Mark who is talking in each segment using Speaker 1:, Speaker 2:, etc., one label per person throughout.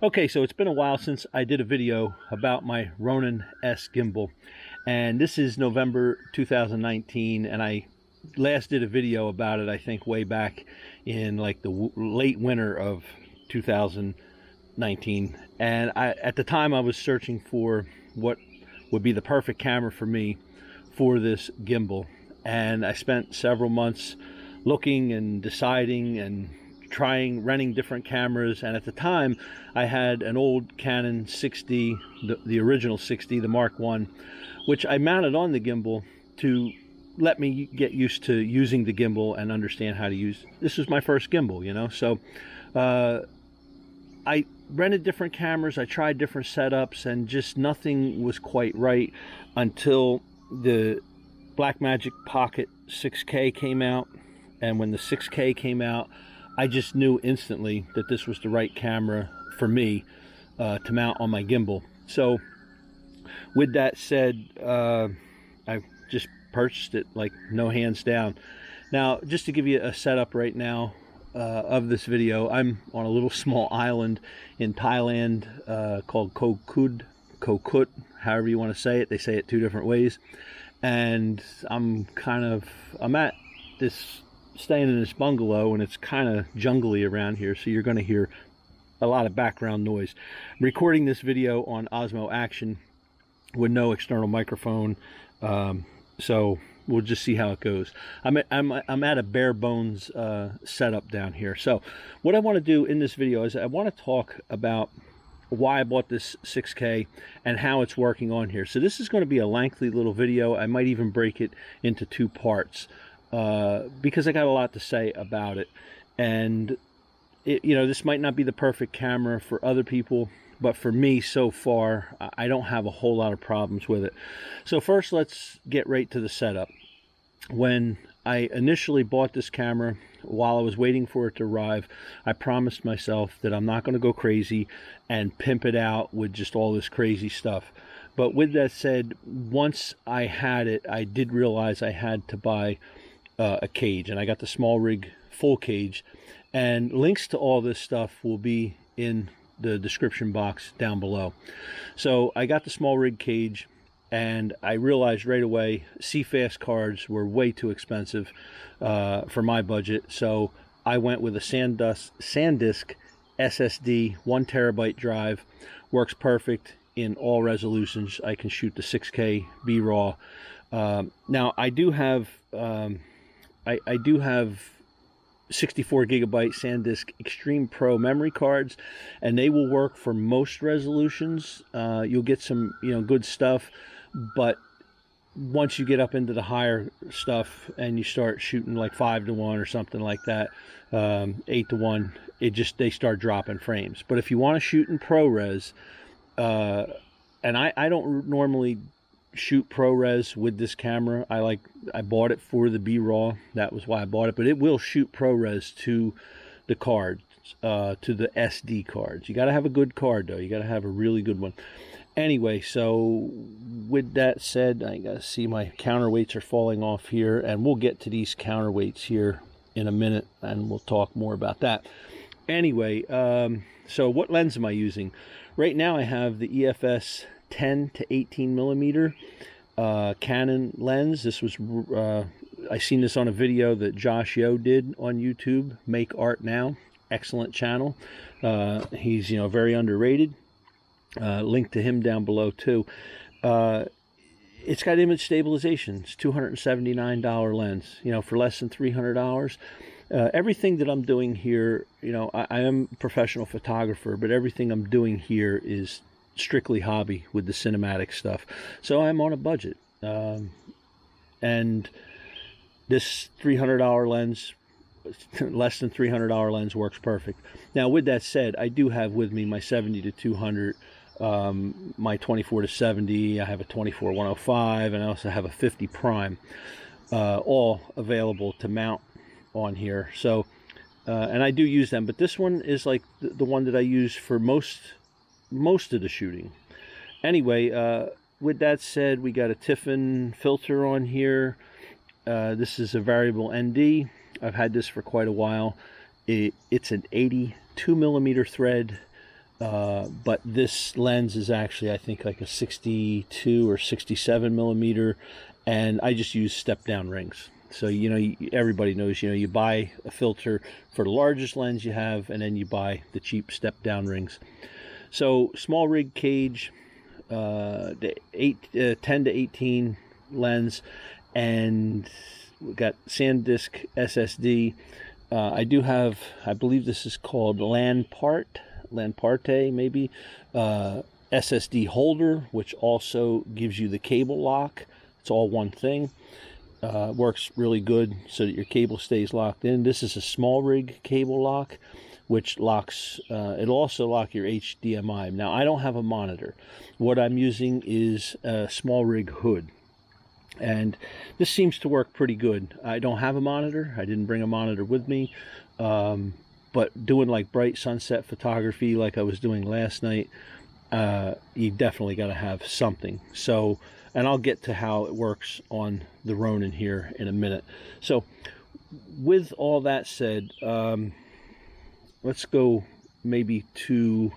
Speaker 1: Okay, so it's been a while since I did a video about my Ronin S gimbal, and this is November 2019, and I last did a video about it, I think, way back in like the late winter of 2019. And at the time I was searching for what would be the perfect camera for me for this gimbal, and I spent several months looking and deciding and renting different cameras. And at the time I had an old Canon 6D, the original 6D, the Mark 1, which I mounted on the gimbal to let me get used to using the gimbal and understand how to use. This was my first gimbal, you know. So I rented different cameras, I tried different setups, and just nothing was quite right until the Blackmagic Pocket 6K came out. And when the 6K came out, I just knew instantly that this was the right camera for me to mount on my gimbal. So with that said, I just purchased it like no hands down. Now, just to give you a setup right now of this video, I'm on a little small island in Thailand called Kokut, however you want to say it. They say it two different ways. And I'm at this, staying in this bungalow, and it's kind of jungly around here, so you're going to hear a lot of background noise. I'm recording this video on Osmo Action with no external microphone, so we'll just see how it goes. I'm at a bare bones setup down here. So what I want to do in this video is I want to talk about why I bought this 6K and how it's working on here. So this is going to be a lengthy little video. I might even break it into two parts because I got a lot to say about it. And you know, this might not be the perfect camera for other people, but for me so far, I don't have a whole lot of problems with it. So first, let's get right to the setup. When I initially bought this camera, while I was waiting for it to arrive, I promised myself that I'm not going to go crazy and pimp it out with just all this crazy stuff. But with that said, once I had it, I did realize I had to buy a cage, and I got the Smallrig full cage, and links to all this stuff will be in the description box down below. So I got the Smallrig cage, and I realized right away CFast cards were way too expensive for my budget. So I went with a SanDisk SSD 1 terabyte drive. Works perfect in all resolutions. I can shoot the 6K B-RAW. Now I do have 64 gigabyte SanDisk Extreme Pro memory cards, and they will work for most resolutions. You'll get some, you know, good stuff, but once you get up into the higher stuff and you start shooting like 5:1 or something like that, 8:1, they start dropping frames. But if you want to shoot in ProRes, and I don't normally shoot ProRes with this camera. I bought it for the B-RAW. That was why I bought it, but it will shoot ProRes to the cards, to the SD cards. You got to have a good card though. You got to have a really good one. Anyway, so with that said, I got to see my counterweights are falling off here, and we'll get to these counterweights here in a minute, and we'll talk more about that. Anyway, so what lens am I using? Right now I have the EFS 10 to 18 millimeter Canon lens. This was I seen this on a video that Josh Yo did on YouTube, Make Art Now. Excellent channel. He's, you know, very underrated. Link to him down below too. It's got image stabilization. It's $279 lens, you know, for less than $300. Everything that I'm doing here, you know, I am a professional photographer, but everything I'm doing here is strictly hobby with the cinematic stuff. So I'm on a budget. And this $300 lens, less than $300 lens, works perfect. Now, with that said, I do have with me my 70 to 200, my 24 to 70. I have a 24-105, and I also have a 50 prime, all available to mount on here. So, and I do use them, but this one is like the one that I use for most of the shooting. Anyway, with that said, we got a Tiffin filter on here. This is a variable ND. I've had this for quite a while. It's an 82 millimeter thread but this lens is actually, I think, like a 62 or 67 millimeter, and I just use step down rings. So, you know, everybody knows, you know, you buy a filter for the largest lens you have, and then you buy the cheap step down rings. So Smallrig cage, the 10 to 18 lens, and we got SanDisk SSD. I do have, I believe this is called Landparte maybe, SSD holder, which also gives you the cable lock. It's all one thing. Works really good so that your cable stays locked in. This is a Smallrig cable lock, which locks, it'll also lock your HDMI. Now, I don't have a monitor. What I'm using is a Smallrig hood, and this seems to work pretty good. I don't have a monitor. I didn't bring a monitor with me, but doing like bright sunset photography like I was doing last night, you definitely got to have something. So, and I'll get to how it works on the Ronin here in a minute. So with all that said, let's go maybe to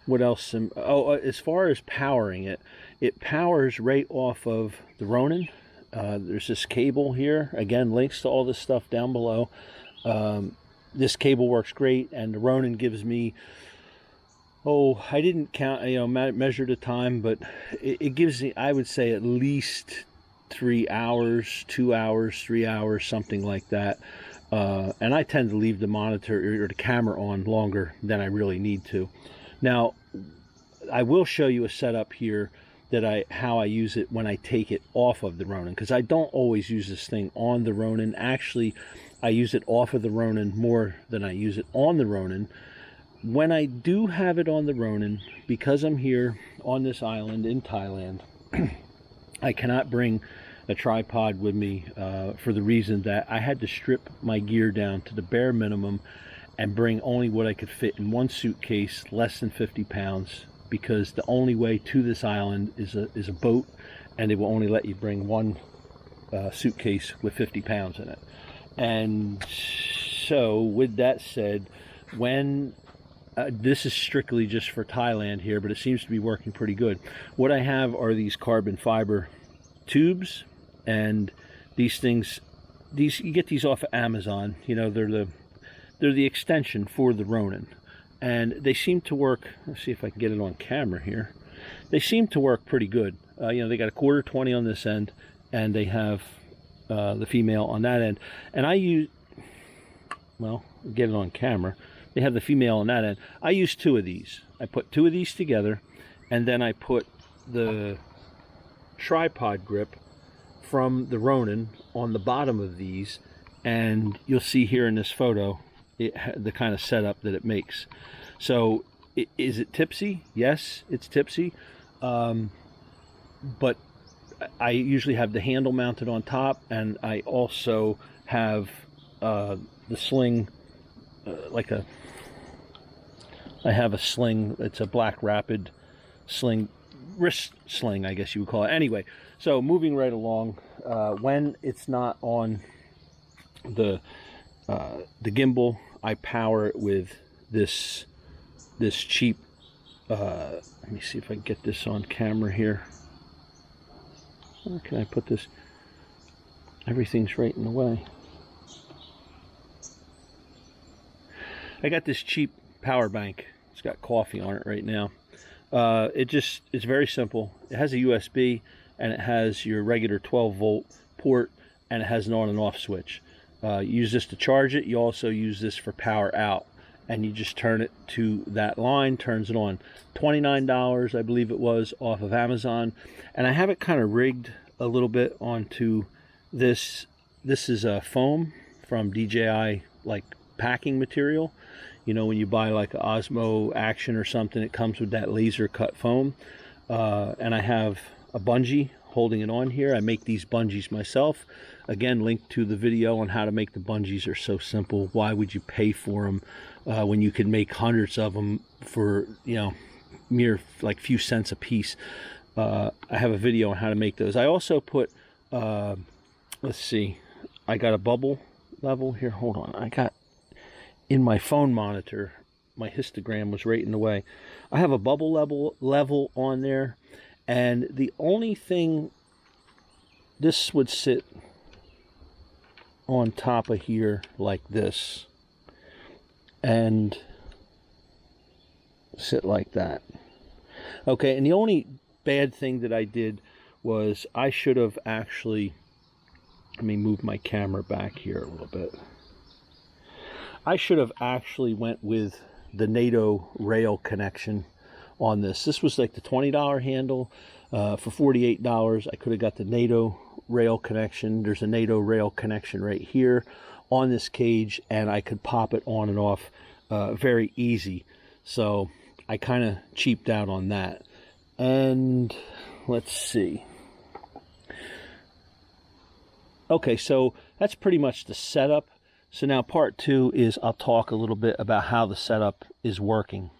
Speaker 1: what else. As far as powering it, it powers right off of the Ronin. There's this cable here. Again, links to all this stuff down below. This cable works great, and the Ronin gives me, I didn't count, you know, measure the time, but it gives me, I would say, at least 3 hours, 2 hours, 3 hours, something like that. And I tend to leave the monitor or the camera on longer than I really need to. Now, I will show you a setup here that how I use it when I take it off of the Ronin, because I don't always use this thing on the Ronin. Actually, I use it off of the Ronin more than I use it on the Ronin. When I do have it on the Ronin, because I'm here on this island in Thailand, I cannot bring a tripod with me for the reason that I had to strip my gear down to the bare minimum and bring only what I could fit in one suitcase, less than 50 pounds, because the only way to this island is a boat, and they will only let you bring one suitcase with 50 pounds in it. And so with that said, when this is strictly just for Thailand here, but it seems to be working pretty good. What I have are these carbon fiber tubes, and these things, you get these off of Amazon. You know, they're the extension for the Ronin, and they seem to work. Let's see if I can get it on camera here. They seem to work pretty good. You know, they got a 1/4 on this end, and they have the female on that end. And I use, well, get it on camera. They have the female on that end. I use 2 of these. I put 2 of these together, and then I put the tripod grip from the Ronin on the bottom of these, and you'll see here in this photo the kind of setup that it makes. So is it tipsy? Yes, it's tipsy, but I usually have the handle mounted on top, and I also have the sling, I have a sling. It's a Black Rapid sling, wrist sling, I guess you would call it. Anyway, so moving right along, when it's not on the gimbal, I power it with this cheap, let me see if I can get this on camera here. Where can I put this? Everything's right in the way. I got this cheap power bank. It's got coffee on it right now. It's very simple. It has a USB, and it has your regular 12-volt port, and it has an on and off switch. You use this to charge it. You also use this for power out, and you just turn it to that line, turns it on. $29, I believe it was, off of Amazon. And I have it kind of rigged a little bit onto this. This is a foam from DJI, like packing material. You know, when you buy like an Osmo Action or something, it comes with that laser cut foam. And I have a bungee holding it on here. I make these bungees myself. Again, link to the video on how to make the bungees. Are so simple. Why would you pay for them when you can make hundreds of them for, you know, mere like few cents a piece? I have a video on how to make those. I also put, let's see, I got a bubble level here. Hold on. I got in my phone monitor, my histogram was right in the way. I have a bubble level on there, and the only thing, this would sit on top of here like this and sit like that. Okay, and the only bad thing that I did was I should have actually, let me move my camera back here a little bit. I should have actually went with the NATO rail connection on this. This was like the $20 handle. For $48, I could have got the NATO rail connection. There's a NATO rail connection right here on this cage, and I could pop it on and off very easy. So I kind of cheaped out on that. And let's see. Okay, so that's pretty much the setup. So now part 2 is I'll talk a little bit about how the setup is working.